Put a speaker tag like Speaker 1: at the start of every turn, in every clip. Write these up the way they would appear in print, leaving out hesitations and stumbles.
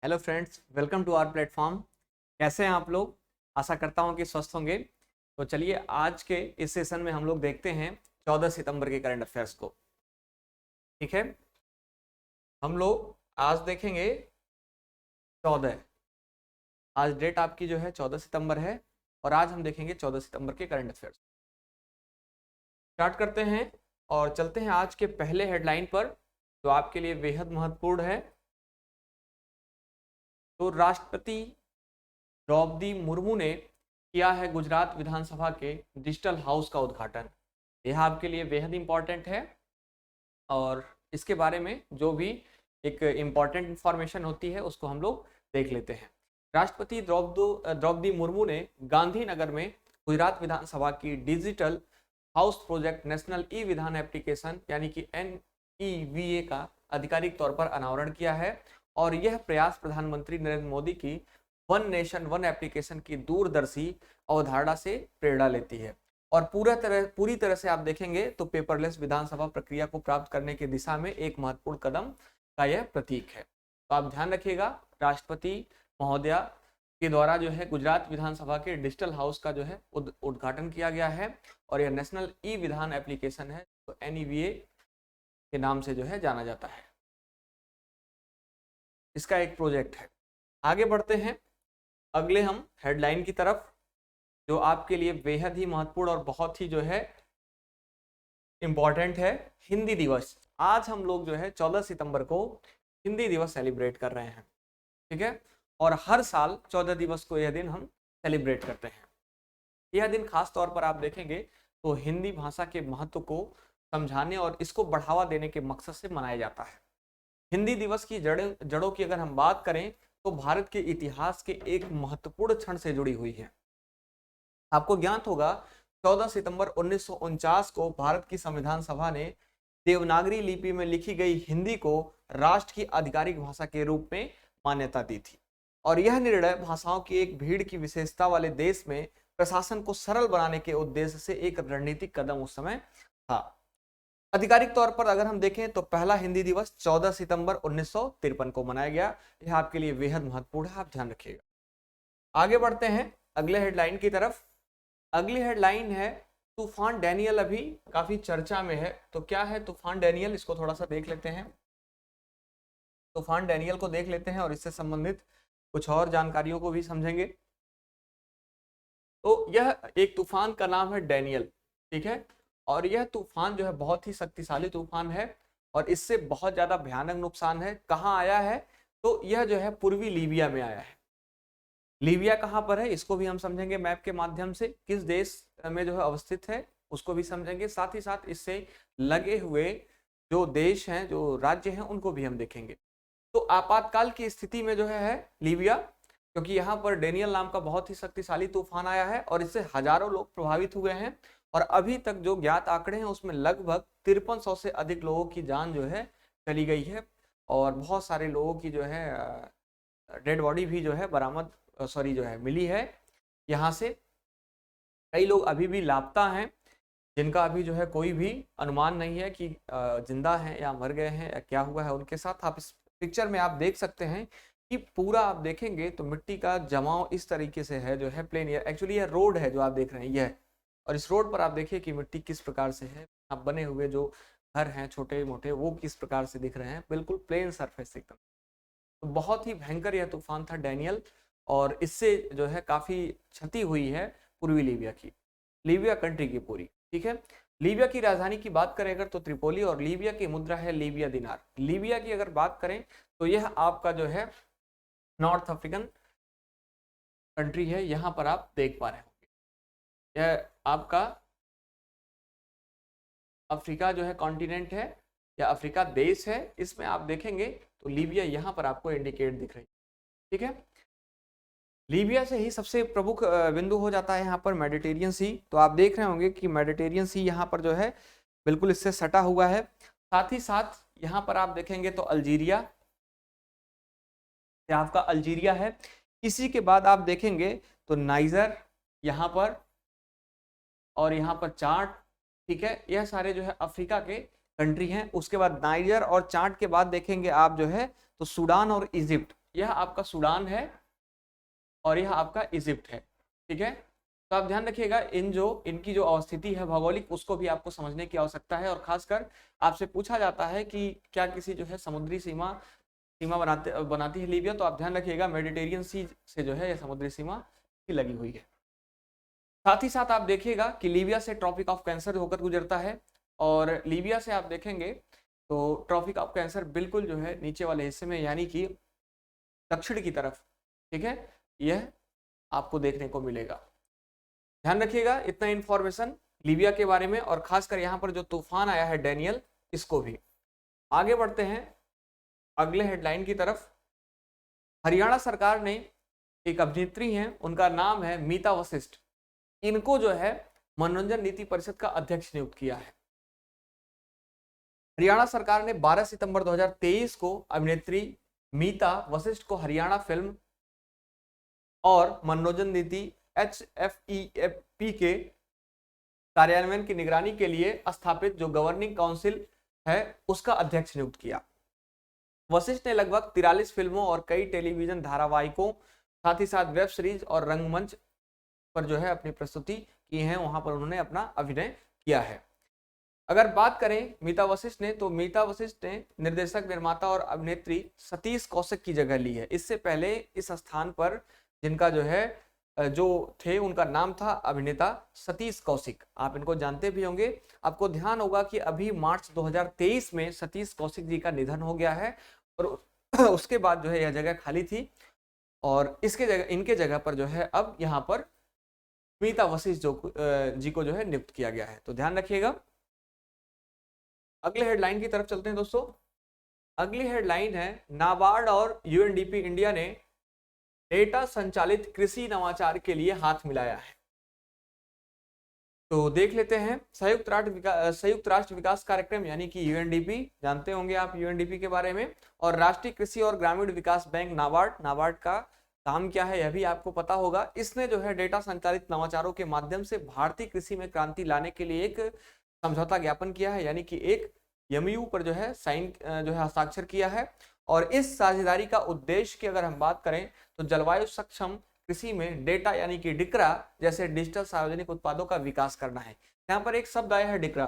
Speaker 1: Hello friends, welcome to our platform. कैसे हैं आप लोग? आशा करता हूं कि स्वस्थ होंगे। तो चलिए आज के इस सेशन में हम लोग देखते हैं 14 सितंबर के करंट अफेयर्स को। ठीक है, हम लोग आज देखेंगे 14। आज डेट आपकी जो है 14 सितंबर है और आज हम देखेंगे 14 सितंबर के करंट अफेयर्स। स्टार्ट करते हैं और चलते हैं आज के पहले हेडलाइन पर, जो आपके लिए बेहद महत्वपूर्ण है। तो राष्ट्रपति द्रौपदी मुर्मू ने किया है गुजरात विधानसभा के डिजिटल हाउस का उद्घाटन। यह आपके लिए बेहद इंपॉर्टेंट है और इसके बारे में जो भी एक इम्पॉर्टेंट इंफॉर्मेशन होती है उसको हम लोग देख लेते हैं। राष्ट्रपति द्रौपदी मुर्मू ने गांधीनगर में गुजरात विधानसभा की digital house project national e विधान एप्लीकेशन यानी कि NEVA का आधिकारिक तौर पर अनावरण किया है और यह प्रयास प्रधानमंत्री नरेंद्र मोदी की वन नेशन वन एप्लीकेशन की दूरदर्शी अवधारणा से प्रेरणा लेती है और पूरी तरह से आप देखेंगे तो पेपरलेस विधानसभा प्रक्रिया को प्राप्त करने की दिशा में एक महत्वपूर्ण कदम का यह प्रतीक है। तो आप ध्यान रखिएगा, राष्ट्रपति महोदया के द्वारा जो है गुजरात विधानसभा के डिजिटल हाउस का जो है उद्घाटन किया गया है और यह नेशनल ई विधान एप्लीकेशन है, तो NEVA के नाम से जो है जाना जाता है। इसका एक प्रोजेक्ट है। आगे बढ़ते हैं अगले हम हेडलाइन की तरफ, जो आपके लिए बेहद ही महत्वपूर्ण और बहुत ही जो है इंपॉर्टेंट है। हिंदी दिवस। आज हम लोग जो है 14 सितंबर को हिंदी दिवस सेलिब्रेट कर रहे हैं। ठीक है, और हर साल 14 दिवस को यह दिन हम सेलिब्रेट करते हैं। यह दिन खास तौर पर आप देखेंगे तो हिंदी भाषा के महत्व को समझाने और इसको बढ़ावा देने के मकसद से मनाया जाता है। हिंदी दिवस की जड़ों की अगर हम बात करें तो भारत के इतिहास के एक महत्वपूर्ण क्षण से जुड़ी हुई है। आपको ज्ञात होगा 14 सितंबर 1949 को भारत की संविधान सभा ने देवनागरी लिपि में लिखी गई हिंदी को राष्ट्र की आधिकारिक भाषा के रूप में मान्यता दी थी और यह निर्णय भाषाओं की एक भीड़ की विशेषता वाले देश में प्रशासन को सरल बनाने के उद्देश्य से एक रणनीतिक कदम उस समय था। आधिकारिक तौर पर अगर हम देखें तो पहला हिंदी दिवस 14 सितंबर 1953 को मनाया गया। यह आपके लिए बेहद महत्वपूर्ण है, आप ध्यान रखिएगा। आगे बढ़ते हैं अगले हेडलाइन की तरफ। अगली हेडलाइन है तूफान डैनियल। अभी काफी चर्चा में है, तो क्या है तूफान डैनियल, इसको थोड़ा सा देख लेते हैं। तूफान डैनियल को देख लेते हैं और इससे संबंधित कुछ और जानकारियों को भी समझेंगे। तो यह एक तूफान का नाम है डैनियल। ठीक है, और यह तूफान जो है बहुत ही शक्तिशाली तूफान है और इससे बहुत ज्यादा भयानक नुकसान है। कहाँ आया है? तो यह जो है पूर्वी लीबिया में आया है। लीबिया कहाँ पर है इसको भी हम समझेंगे मैप के माध्यम से। किस देश में जो है अवस्थित है उसको भी समझेंगे, साथ ही साथ इससे लगे हुए जो देश हैं, जो राज्य हैं, उनको भी हम देखेंगे। तो आपातकाल की स्थिति में जो है लीबिया, क्योंकि यहाँ पर डेनियल नाम का बहुत ही शक्तिशाली तूफान आया है और इससे हजारों लोग प्रभावित हुए हैं और अभी तक जो ज्ञात आंकड़े हैं उसमें लगभग 5300 से अधिक लोगों की जान जो है चली गई है और बहुत सारे लोगों की जो है डेड बॉडी भी जो है मिली है। यहाँ से कई लोग अभी भी लापता हैं, जिनका अभी जो है कोई भी अनुमान नहीं है कि जिंदा हैं या मर गए हैं या क्या हुआ है उनके साथ। आप इस पिक्चर में आप देख सकते हैं कि पूरा आप देखेंगे तो मिट्टी का जमाव इस तरीके से है जो है प्लेन। एक्चुअली यह रोड है जो आप देख रहे हैं यह, और इस रोड पर आप देखिए कि मिट्टी किस प्रकार से है। आप बने हुए जो घर हैं छोटे मोटे वो किस प्रकार से दिख रहे हैं, बिल्कुल प्लेन सरफेस एकदम। तो बहुत ही भयंकर यह तूफान था डैनियल और इससे जो है काफी क्षति हुई है पूर्वी लीबिया की, लीबिया कंट्री की पूरी। ठीक है, लीबिया की राजधानी की बात करें अगर तो त्रिपोली और लीबिया की मुद्रा है लीबिया दिनार। लीबिया की अगर बात करें तो यह आपका जो है नॉर्थ अफ्रीकन कंट्री है, यहां पर आप देख पा रहे होंगे। यह आपका अफ्रीका जो है कॉन्टिनेंट है या अफ्रीका देश है, इसमें आप देखेंगे तो लीबिया यहां पर आपको इंडिकेट दिख रही है। ठीक है, लीबिया से ही सबसे प्रमुख बिंदु हो जाता है यहाँ पर मेडिटेरियन सी। तो आप देख रहे होंगे कि मेडिटेरियन सी यहाँ पर जो है बिल्कुल इससे सटा हुआ है। साथ ही साथ यहाँ पर आप देखेंगे तो अल्जीरिया, आपका अल्जीरिया है। इसी के बाद आप देखेंगे तो नाइजर यहाँ पर और यहाँ पर चाड। ठीक है, यह सारे जो है अफ्रीका के कंट्री हैं। उसके बाद नाइजर और चाड के बाद देखेंगे आप जो है तो सूडान और इजिप्ट, यह आपका सूडान है और यह आपका इजिप्ट है। ठीक है, तो आप ध्यान रखिएगा इनकी जो अवस्थिति है भौगोलिक, उसको भी आपको समझने की आवश्यकता है। और खासकर आपसे पूछा जाता है कि क्या किसी जो है समुद्री सीमा बनाती है लीबिया, तो आप ध्यान रखिएगा मेडिटेरियन सी से जो है यह समुद्री सीमा लगी हुई है। साथ ही साथ आप देखिएगा कि लीबिया से ट्रॉपिक ऑफ कैंसर होकर गुजरता है, और लीबिया से आप देखेंगे तो ट्रॉपिक ऑफ कैंसर बिल्कुल जो है नीचे वाले हिस्से में, यानी कि दक्षिण की तरफ, ठीक है, यह आपको देखने को मिलेगा। ध्यान रखिएगा इतना इंफॉर्मेशन लीबिया के बारे में, और खासकर यहाँ पर जो तूफान आया है डेनियल, इसको भी। आगे बढ़ते हैं अगले हेडलाइन की तरफ। हरियाणा सरकार ने एक अभिनेत्री हैं, उनका नाम है मीता वशिष्ठ, इनको जो है मनोरंजन नीति परिषद का अध्यक्ष नियुक्त किया है। हरियाणा सरकार ने 12 सितंबर 2023 को अभिनेत्री मीता वशिष्ठ को हरियाणा फिल्म और मनोरंजन नीति HFEP के कार्यान्वयन की निगरानी के लिए स्थापित जो गवर्निंग काउंसिल है उसका अध्यक्ष नियुक्त किया। वशिष्ठ ने लगभग 43 फिल्मों और कई टेलीविजन धारावाहिकों, साथ ही साथ वेब सीरीज और रंगमंच पर जो है अपनी प्रस्तुति की है, वहां पर उन्होंने अपना अभिनय किया है। अगर बात करें मीता वशिष्ठ ने, तो मीता वशिष्ठ ने निर्देशक, निर्माता और अभिनेत्री सतीश कौशिक की जगह ली है। इससे पहले इस स्थान पर जिनका जो थे उनका नाम था अभिनेता सतीश कौशिक, आप इनको जानते भी होंगे। आपको ध्यान होगा कि अभी मार्च 2023 में सतीश कौशिक जी का निधन हो गया है, और उसके बाद जो है यह जगह खाली थी, और इनके जगह पर जो है अब यहाँ पर मीता वशिष्ठ जी को जो है नियुक्त किया गया है। तो ध्यान रखिएगा। अगले हेडलाइन की तरफ चलते हैं दोस्तों। अगली हेडलाइन है नाबार्ड और यूएनडीपी इंडिया ने डेटा संचालित कृषि नवाचार के लिए हाथ मिलाया है। तो देख लेते हैं। संयुक्त राष्ट्र विकास कार्यक्रम यानी कि यूएनडीपी, जानते होंगे आप यूएनडीपी के बारे में, और राष्ट्रीय कृषि और ग्रामीण विकास बैंक नाबार्ड का काम क्या है यह भी आपको पता होगा। इसने जो है डेटा संचालित नवाचारों के माध्यम से भारतीय कृषि में क्रांति लाने के लिए एक समझौता ज्ञापन किया है, यानी कि एक MOU पर जो है हस्ताक्षर किया है। और इस साझेदारी का उद्देश्य की अगर हम बात करें तो जलवायु सक्षम कृषि में डेटा यानी कि डिक्रा जैसे डिजिटल सार्वजनिक उत्पादों का विकास करना है। यहाँ पर एक शब्द आया है डिक्रा,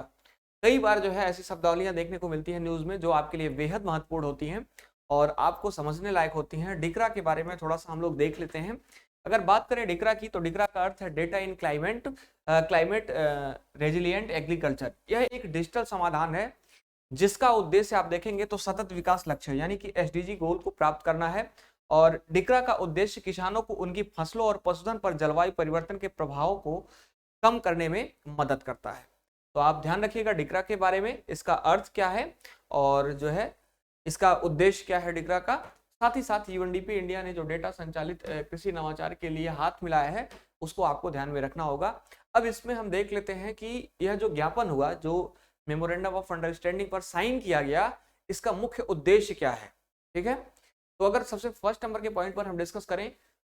Speaker 1: कई बार जो है ऐसी शब्दावलियां देखने को मिलती है न्यूज में जो आपके लिए बेहद महत्वपूर्ण होती हैं और आपको समझने लायक होती हैं। डिक्रा के बारे में थोड़ा सा हम लोग देख लेते हैं। अगर बात करें डिक्रा की, तो डिक्रा का अर्थ है डेटा इन क्लाइमेट रेजिलिएंट एग्रीकल्चर। यह एक डिजिटल समाधान है जिसका उद्देश्य आप देखेंगे तो सतत विकास लक्ष्य यानी कि SDG गोल को प्राप्त करना है। और डिक्रा का उद्देश्य किसानों को उनकी फसलों और पशुधन पर जलवायु परिवर्तन के प्रभावों को कम करने में मदद करता है। तो आप ध्यान रखिएगा डिक्रा के बारे में, इसका अर्थ क्या है और जो है इसका उद्देश्य क्या है डिक्रा का। साथ ही साथ यूएनडीपी इंडिया ने जो डेटा संचालित कृषि नवाचार के लिए हाथ मिलाया है उसको आपको ध्यान में रखना होगा। अब इसमें हम देख लेते हैं कि यह जो ज्ञापन हुआ, जो मेमोरेंडम ऑफ अंडरस्टैंडिंग पर साइन किया गया, इसका मुख्य उद्देश्य क्या है। ठीक है, तो अगर सबसे फर्स्ट नंबर के पॉइंट पर हम डिस्कस करें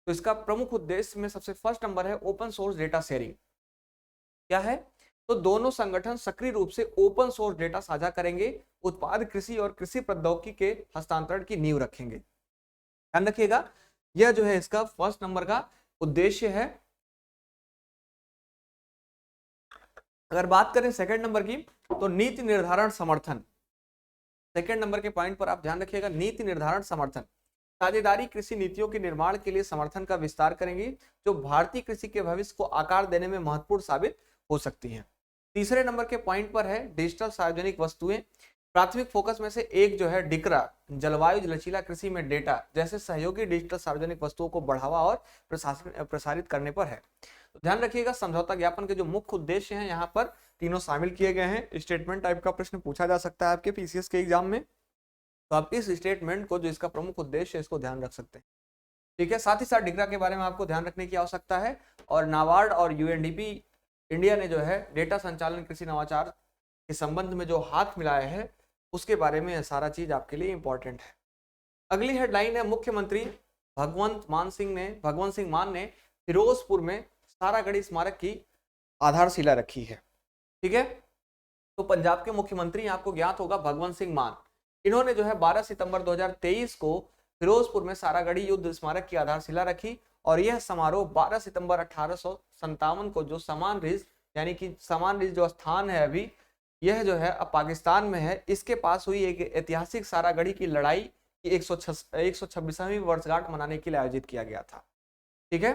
Speaker 1: तो इसका प्रमुख उद्देश्य में सबसे फर्स्ट नंबर है ओपन सोर्स डेटा शेयरिंग। क्या है, तो दोनों संगठन सक्रिय रूप से ओपन सोर्स डेटा साझा करेंगे, उत्पाद कृषि और कृषि प्रौद्योगिकी के हस्तांतरण की नींव रखेंगे। ध्यान रखिएगा, यह जो है इसका फर्स्ट नंबर का उद्देश्य है। अगर बात करें सेकंड नंबर की, तो नीति निर्धारण समर्थन। सेकंड नंबर के पॉइंट पर आप ध्यान रखिएगा, नीति निर्धारण समर्थन। साझेदारी कृषि नीतियों के निर्माण के लिए समर्थन का विस्तार करेंगी जो भारतीय कृषि के भविष्य को आकार देने में महत्वपूर्ण साबित हो सकती हैं। तीसरे नंबर के पॉइंट पर है डिजिटल सार्वजनिक वस्तुएं। प्राथमिक फोकस में से एक जो है डिक्रा, जलवायु लचीला कृषि में डेटा जैसे सहयोगी डिजिटल सार्वजनिक वस्तुओं को बढ़ावा और प्रसारित करने पर है। तो ध्यान रखिएगा, समझौता ज्ञापन के जो मुख्य उद्देश्य हैं यहाँ पर तीनों शामिल किए गए हैं। स्टेटमेंट टाइप का प्रश्न पूछा जा सकता है आपके PCS के एग्जाम में, तो आप इस स्टेटमेंट को जो इसका प्रमुख उद्देश्य है इसको ध्यान रख सकते हैं। ठीक है, साथ ही साथ डिक्रा के बारे में आपको ध्यान रखने की आवश्यकता है। और नाबार्ड और यूएनडीपी इंडिया ने जो है डेटा संचालन कृषि नवाचार के संबंध में जो हाथ मिलाया है उसके बारे में सारा चीज आपके लिए इंपॉर्टेंट है। अगली हेडलाइन है मुख्यमंत्री भगवंत सिंह मान ने फिरोजपुर में सारागढ़ी स्मारक की आधारशिला रखी है। ठीक है, तो पंजाब के मुख्यमंत्री आपको ज्ञात होगा भगवंत सिंह मान, इन्होंने जो है 12 सितंबर 2023 को फिरोजपुर में सारागढ़ी युद्ध स्मारक की आधारशिला रखी। और यह समारोह 12 सितंबर 1857 को, जो समान रिज यानी कि समान रिज जो स्थान है अभी, यह जो है अब पाकिस्तान में है, इसके पास हुई एक ऐतिहासिक सारागढ़ी की लड़ाई की 126वीं वर्षगांठ मनाने के लिए आयोजित किया गया था। ठीक है,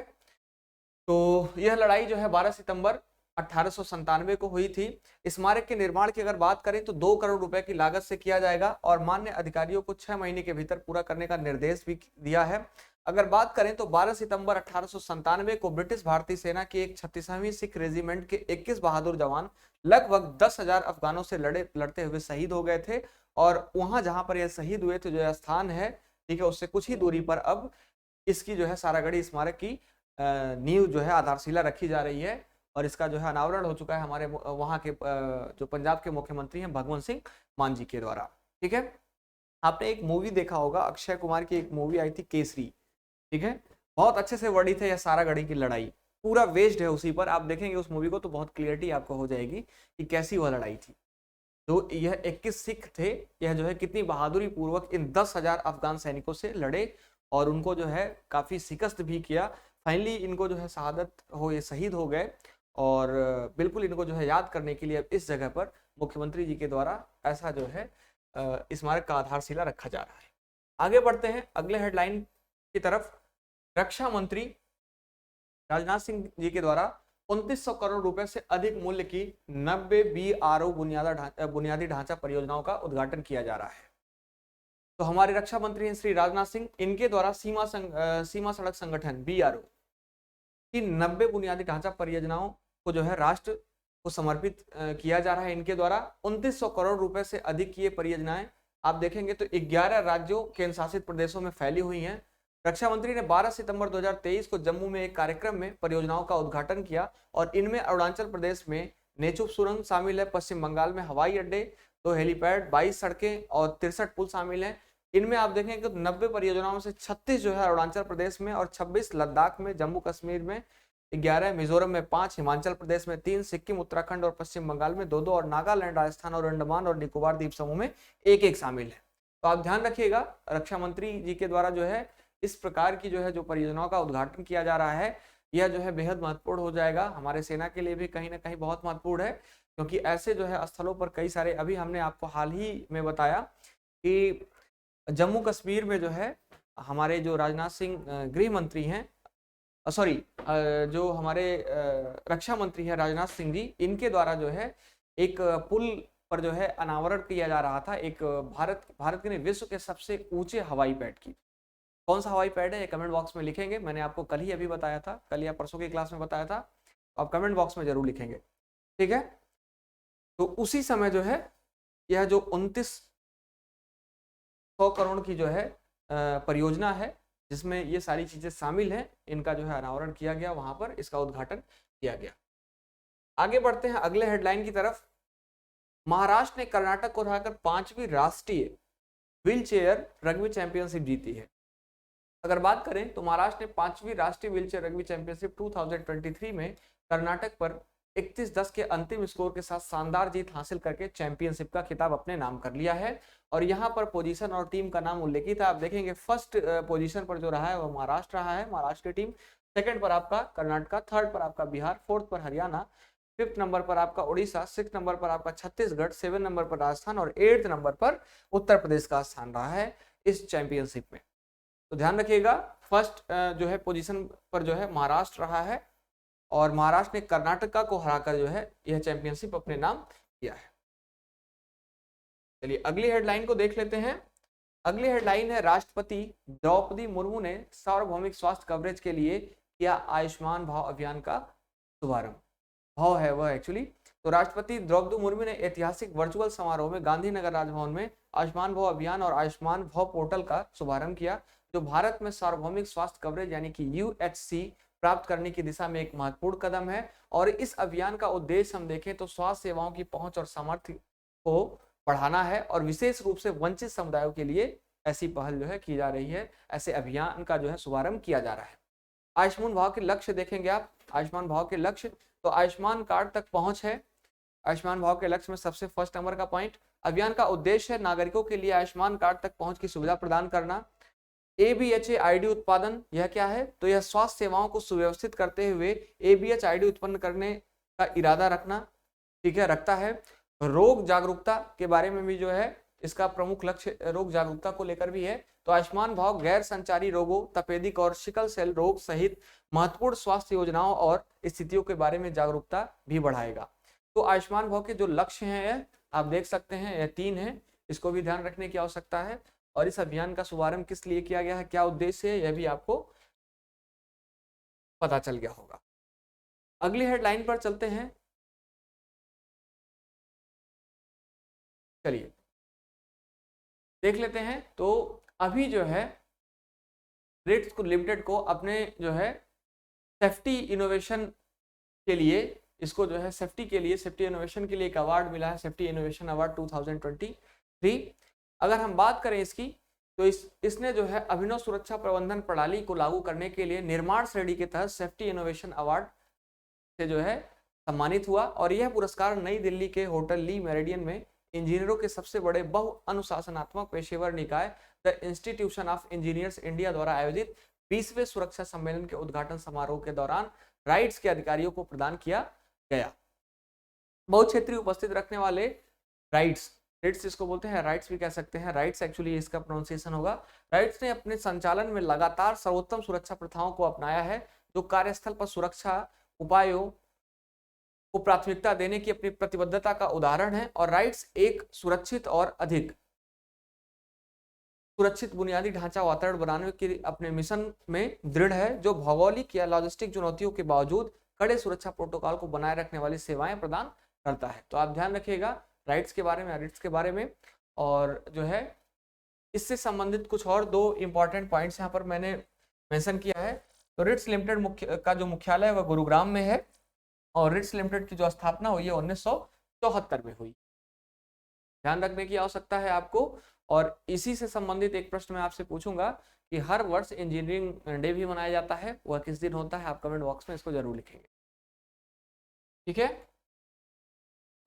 Speaker 1: तो यह लड़ाई जो है 12 सितंबर 1897 को हुई थी। स्मारक के निर्माण की अगर बात करें तो 2 करोड़ रुपए की लागत से किया जाएगा और मान्य अधिकारियों को 6 महीने के भीतर पूरा करने का निर्देश भी दिया है। अगर बात करें तो 12 सितंबर 1897 को ब्रिटिश भारतीय सेना की एक 36वीं सिख रेजिमेंट के 21 बहादुर जवान लगभग 10,000 अफगानों से लड़ते हुए शहीद हो गए थे। और वहां जहां पर यह शहीद हुए थे, जो स्थान है, ठीक है, उससे कुछ ही दूरी पर अब इसकी जो है सारागढ़ी स्मारक की नींव जो है, आधारशिला रखी जा रही है। और इसका जो है अनावरण हो चुका है हमारे वहां के जो पंजाब के मुख्यमंत्री हैं भगवंत सिंह मान जी के द्वारा। ठीक है, आपने एक मूवी देखा होगा, अक्षय कुमार की एक मूवी आई थी केसरी। ठीक है, बहुत अच्छे से वर्णित है यह सारागढ़ी की लड़ाई, पूरा बेस्ड है उसी पर। आप देखेंगे उस मूवी को तो बहुत क्लियरिटी आपको हो जाएगी कि कैसी वह लड़ाई थी। तो यह 21 सिख थे, यह जो है कितनी बहादुरी पूर्वक इन 10,000 अफगान सैनिकों से लड़े और उनको जो है काफी शिकस्त भी किया। फाइनली इनको जो है शहादत हो, ये शहीद हो गए। और बिल्कुल इनको जो है याद करने के लिए इस जगह पर मुख्यमंत्री जी के द्वारा ऐसा जो है स्मारक का आधारशिला रखा जा रहा है। आगे बढ़ते हैं अगले हेडलाइन की तरफ। रक्षा मंत्री राजनाथ सिंह जी के द्वारा 2900 करोड़ रुपए से अधिक मूल्य की 90 BRO बुनियादी ढांचा परियोजनाओं का उद्घाटन किया जा रहा है। तो हमारे रक्षा मंत्री हैं श्री राजनाथ सिंह, इनके द्वारा सीमा सड़क संगठन BRO की 90 बुनियादी ढांचा परियोजनाओं को जो है राष्ट्र को समर्पित किया जा रहा है। इनके द्वारा 2900 करोड़ रुपए से अधिक की ये परियोजनाएं आप देखेंगे तो 11 राज्यों केंद्र शासित प्रदेशों में फैली हुई हैं। रक्षा मंत्री ने 12 सितंबर 2023 को जम्मू में एक कार्यक्रम में परियोजनाओं का उद्घाटन किया और इनमें अरुणाचल प्रदेश में नेचुप सुरंग शामिल है, पश्चिम बंगाल में हवाई अड्डे, 2 हेलीपैड, 22 सड़कें और 63 पुल शामिल हैं। इनमें आप देखेंगे तो 90 परियोजनाओं से 36 जो है अरुणाचल प्रदेश में और 26 लद्दाख में, जम्मू कश्मीर में 11, मिजोरम में 5, हिमाचल प्रदेश में 3, सिक्किम, उत्तराखंड और पश्चिम बंगाल में 2-2 और नागालैंड, राजस्थान और अंडमान और निकोबार द्वीप समूह में 1-1 शामिल है। तो आप ध्यान रखिएगा, रक्षा मंत्री जी के द्वारा जो है इस प्रकार की जो है जो परियोजनाओं का उद्घाटन किया जा रहा है, यह जो है बेहद महत्वपूर्ण हो जाएगा। हमारे सेना के लिए भी कहीं ना कहीं बहुत महत्वपूर्ण है, क्योंकि ऐसे जो है स्थलों पर कई सारे, अभी हमने आपको हाल ही में बताया कि जम्मू कश्मीर में जो है हमारे जो राजनाथ सिंह गृह मंत्री हैं, सॉरी जो हमारे रक्षा मंत्री हैं राजनाथ सिंह जी, इनके द्वारा जो है एक पुल पर जो है अनावरण किया जा रहा था, एक भारत के नहीं विश्व के सबसे ऊंचे हवाई पैड की। कौन सा हवाई पैड है ये कमेंट बॉक्स में लिखेंगे, मैंने आपको कल ही अभी बताया था, कल या परसों की क्लास में बताया था, आप कमेंट बॉक्स में जरूर लिखेंगे। ठीक है, तो उसी समय जो है यह जो 2900 करोड़ की जो है परियोजना है, जिसमें ये सारी चीजें शामिल हैं, इनका जो है अनावरण किया गया, वहां पर इसका उद्घाटन किया गया। आगे बढ़ते हैं अगले हेडलाइन की तरफ। महाराष्ट्र ने कर्नाटक को हराकर 5वीं राष्ट्रीय व्हील चेयर रग्बी चैंपियनशिप जीती है। अगर बात करें तो महाराष्ट्र ने 5वीं राष्ट्रीय व्हीलचेयर रग्बी चैंपियनशिप 2023 में कर्नाटक पर 31-10 के अंतिम स्कोर के साथ शानदार जीत हासिल करके चैंपियनशिप का खिताब अपने नाम कर लिया है। और यहाँ पर पोजीशन और टीम का नाम उल्लेखित है, आप देखेंगे फर्स्ट पोजीशन पर जो रहा है वो महाराष्ट्र रहा है, महाराष्ट्र की टीम, सेकंड पर आपका कर्नाटक, थर्ड पर आपका बिहार, फोर्थ पर हरियाणा, 5th नंबर पर आपका उड़ीसा, 6th नंबर पर आपका छत्तीसगढ़, 7 नंबर पर राजस्थान और 8th नंबर पर उत्तर प्रदेश का स्थान रहा है इस चैंपियनशिप में। तो ध्यान रखिएगा, फर्स्ट जो है पोजीशन पर जो है महाराष्ट्र रहा है और महाराष्ट्र ने कर्नाटका को हराकर जो है यह चैंपियनशिप अपने नाम किया है। चलिए अगली हेडलाइन को देख लेते हैं। अगली हेडलाइन है, राष्ट्रपति द्रौपदी मुर्मू ने सार्वभौमिक स्वास्थ्य कवरेज के लिए किया आयुष्मान भाव अभियान का शुभारंभ। भाव है वह एक्चुअली। तो राष्ट्रपति द्रौपदी मुर्मू ने ऐतिहासिक वर्चुअल समारोह में गांधीनगर राजभवन में आयुष्मान भाव अभियान और आयुष्मान भाव पोर्टल का शुभारंभ किया, जो भारत में सार्वभौमिक स्वास्थ्य कवरेज यानी कि UHC प्राप्त करने की दिशा में एक महत्वपूर्ण कदम है। और इस अभियान का उद्देश्य हम देखें तो स्वास्थ्य सेवाओं की पहुंच और सामर्थ्य को बढ़ाना है और विशेष रूप से वंचित समुदायों के लिए ऐसी पहल जो है की जा रही है, ऐसे अभियान का जो है शुभारंभ किया जा रहा है। आयुष्मान भाव के लक्ष्य देखेंगे आप, आयुष्मान भाव के लक्ष्य, तो आयुष्मान कार्ड तक पहुंच है आयुष्मान भाव के लक्ष्य में सबसे फर्स्ट नंबर का पॉइंट। अभियान का उद्देश्य है नागरिकों के लिए आयुष्मान कार्ड तक पहुंच की सुविधा प्रदान करना, ABHA-ID उत्पादन, यह क्या है? तो यह स्वास्थ्य सेवाओं को सुव्यवस्थित करते हुए ABH-ID उत्पन्न करने का इरादा रखना, ठीक है, रखता है। रोग जागरूकता के बारे में भी जो है इसका प्रमुख लक्ष्य रोग जागरूकता को लेकर भी है। तो आयुष्मान भारत गैर संचारी रोगों, तपेदिक और सिकल सेल रोग सहित महत्वपूर्ण स्वास्थ्य योजनाओं और स्थितियों के बारे में जागरूकता भी बढ़ाएगा। तो आयुष्मान भारत के जो लक्ष्य हैं आप देख सकते हैं, यह 3 हैं, इसको भी ध्यान रखने की आवश्यकता है। और इस अभियान का शुभारंभ किस लिए किया गया है, क्या उद्देश्य है, यह भी आपको पता चल गया होगा। अगली हेडलाइन पर चलते हैं। चलिए देख लेते हैं। तो अभी जो है रिट्स लिमिटेड को अपने जो है सेफ्टी इनोवेशन के लिए, इसको जो है सेफ्टी के लिए, सेफ्टी इनोवेशन के लिए एक अवार्ड मिला है, सेफ्टी इनोवेशन अवार्ड 2023। अगर हम बात करें इसकी, तो इसने जो है अभिनव सुरक्षा प्रबंधन प्रणाली को लागू करने के लिए निर्माण श्रेणी के तहत सेफ्टी इनोवेशन अवार्ड से जो है सम्मानित हुआ। और यह पुरस्कार नई दिल्ली के होटल ली मेरिडियन में इंजीनियरों के सबसे बड़े बहु अनुशासनात्मक पेशेवर निकाय the institution of engineers India द्वारा आयोजित 20वें सुरक्षा सम्मेलन के उद्घाटन समारोह के दौरान राइट्स के अधिकारियों को प्रदान किया गया। बहुक्षेत्रीय उपस्थित रखने वाले राइट्स इसको बोलते हैं, राइट्स भी कह सकते हैं, राइट्स एक्चुअली इसका प्रोनाउंसिएशन होगा। राइट्स ने अपने संचालन में लगातार सर्वोत्तम सुरक्षा प्रथाओं को अपनाया है, जो कार्यस्थल पर सुरक्षा उपायों को प्राथमिकता देने की अपनी प्रतिबद्धता का उदाहरण है। और राइट्स एक सुरक्षित और अधिक सुरक्षित बुनियादी ढांचा वातावरण बनाने के अपने मिशन में दृढ़ है, जो भौगोलिक या लॉजिस्टिक चुनौतियों के बावजूद कड़े सुरक्षा प्रोटोकॉल को बनाए रखने वाली सेवाएं प्रदान करता है। तो आप ध्यान रखिएगा राइट्स के बारे में, रिट्स के बारे में। और जो है इससे संबंधित कुछ और 2 इंपॉर्टेंट पॉइंट्स यहाँ पर मैंने मेंशन किया है। तो रिट्स लिमिटेड का जो मुख्यालय है वह गुरुग्राम में है, और रिट्स लिमिटेड की जो स्थापना हुई है 1974 में हुई। ध्यान रखने की आवश्यकता है आपको। और इसी से संबंधित एक प्रश्न मैं आपसे पूछूंगा कि हर वर्ष इंजीनियरिंग डे भी मनाया जाता है, वह किस दिन होता है, आप कमेंट बॉक्स में इसको जरूर लिखेंगे, ठीक है।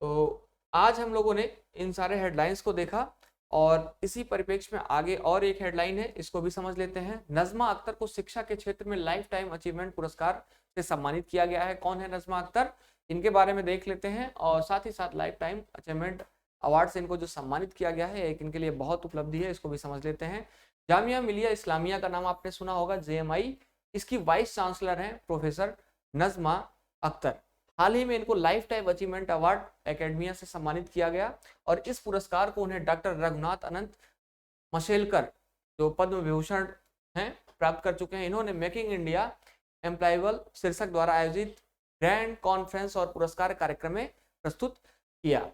Speaker 1: तो आज हम लोगों ने इन सारे हेडलाइंस को देखा, और इसी परिप्रेक्ष्य में आगे और एक हेडलाइन है, इसको भी समझ लेते हैं। नजमा अख्तर को शिक्षा के क्षेत्र में लाइफ टाइम अचीवमेंट पुरस्कार से सम्मानित किया गया है। कौन है नजमा अख्तर, इनके बारे में देख लेते हैं। और साथ ही साथ लाइफ टाइम अचीवमेंट अवार्ड से इनको जो सम्मानित किया गया है, एक इनके लिए बहुत उपलब्धि है, इसको भी समझ लेते हैं। जामिया मिलिया इस्लामिया का नाम आपने सुना होगा, JMI, इसकी वाइस चांसलर हैं प्रोफेसर नजमा अख्तर। हाल ही में इनको life time achievement award academia से सम्मानित किया गया, और इस पुरस्कार को उन्हें डॉक्टर रघुनाथ अनंत मशेलकर, जो पद्म विभूषण हैं, प्राप्त कर चुके हैं। इन्होंने मेकिंग इंडिया एम्प्लॉयबल शीर्षक द्वारा आयोजित ग्रैंड कॉन्फ्रेंस और पुरस्कार कार्यक्रम में प्रस्तुत किया,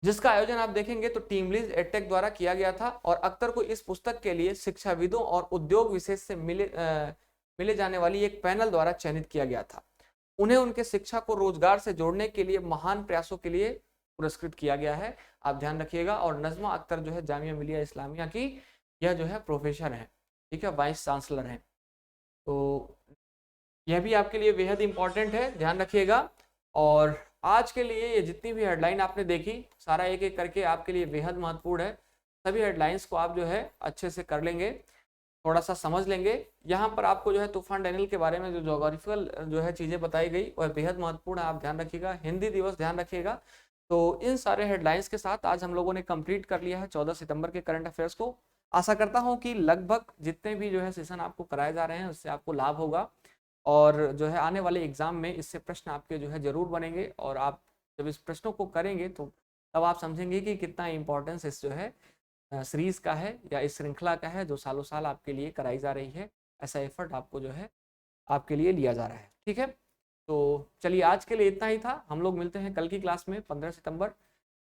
Speaker 1: जिसका आयोजन आप देखेंगे तो टीमलीज एडटेक द्वारा किया गया था। और अख्तर को इस पुस्तक के लिए शिक्षाविदों और उद्योग विशेष से मिले जाने वाली एक पैनल द्वारा चयनित किया गया था। उन्हें उनके शिक्षा को रोजगार से जोड़ने के लिए महान प्रयासों के लिए पुरस्कृत किया गया है, आप ध्यान रखिएगा। और नजमा अख्तर जो है जामिया मिलिया इस्लामिया की यह जो है प्रोफेसर है, ठीक है, वाइस चांसलर है। तो यह भी आपके लिए बेहद इंपॉर्टेंट है, ध्यान रखिएगा। और आज के लिए ये जितनी भी हेडलाइन आपने देखी, सारा एक एक करके आपके लिए बेहद महत्वपूर्ण है। सभी हेडलाइंस को आप जो है अच्छे से कर लेंगे, थोड़ा सा समझ लेंगे। यहाँ पर आपको जो है तूफान डैनियल के बारे में जो ज्योग्राफिकल जो है चीज़ें बताई गई वह बेहद महत्वपूर्ण है, आप ध्यान रखिएगा। हिंदी दिवस ध्यान रखिएगा। तो इन सारे हेडलाइंस के साथ आज हम लोगों ने कंप्लीट कर लिया है 14 सितंबर के करंट अफेयर्स को। आशा करता हूँ कि लगभग जितने भी जो है सेशन आपको कराए जा रहे हैं उससे आपको लाभ होगा, और जो है आने वाले एग्जाम में इससे प्रश्न आपके जो है जरूर बनेंगे। और आप जब इस प्रश्नों को करेंगे तो तब आप समझेंगे कि कितना इंपॉर्टेंस इस जो है सीरीज का है, या इस श्रृंखला का है, जो सालों साल आपके लिए कराई जा रही है। ऐसा एफर्ट आपको जो है आपके लिए लिया जा रहा है, ठीक है। तो चलिए आज के लिए इतना ही था। हम लोग मिलते हैं कल की क्लास में, 15 सितंबर,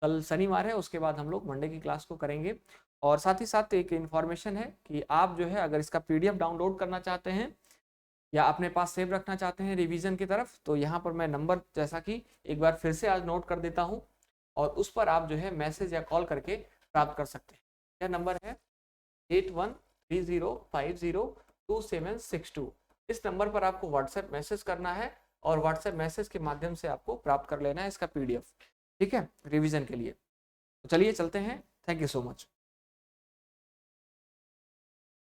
Speaker 1: कल शनिवार है, उसके बाद हम लोग मंडे की क्लास को करेंगे। और साथ ही साथ एक इन्फॉर्मेशन है कि आप जो है अगर इसका PDF डाउनलोड करना चाहते हैं या अपने पास सेव रखना चाहते हैं रिवीजन की तरफ, तो यहाँ पर मैं नंबर जैसा कि एक बार फिर से आज नोट कर देता हूँ, और उस पर आप जो है मैसेज या कॉल करके प्राप्त कर सकते हैं। यह नंबर है 8130502762। इस नंबर पर आपको व्हाट्सएप मैसेज करना है, और व्हाट्सएप मैसेज के माध्यम से आपको प्राप्त कर लेना है इसका PDF, ठीक है, रिवीजन के लिए। तो चलिए चलते हैं। Thank you so much.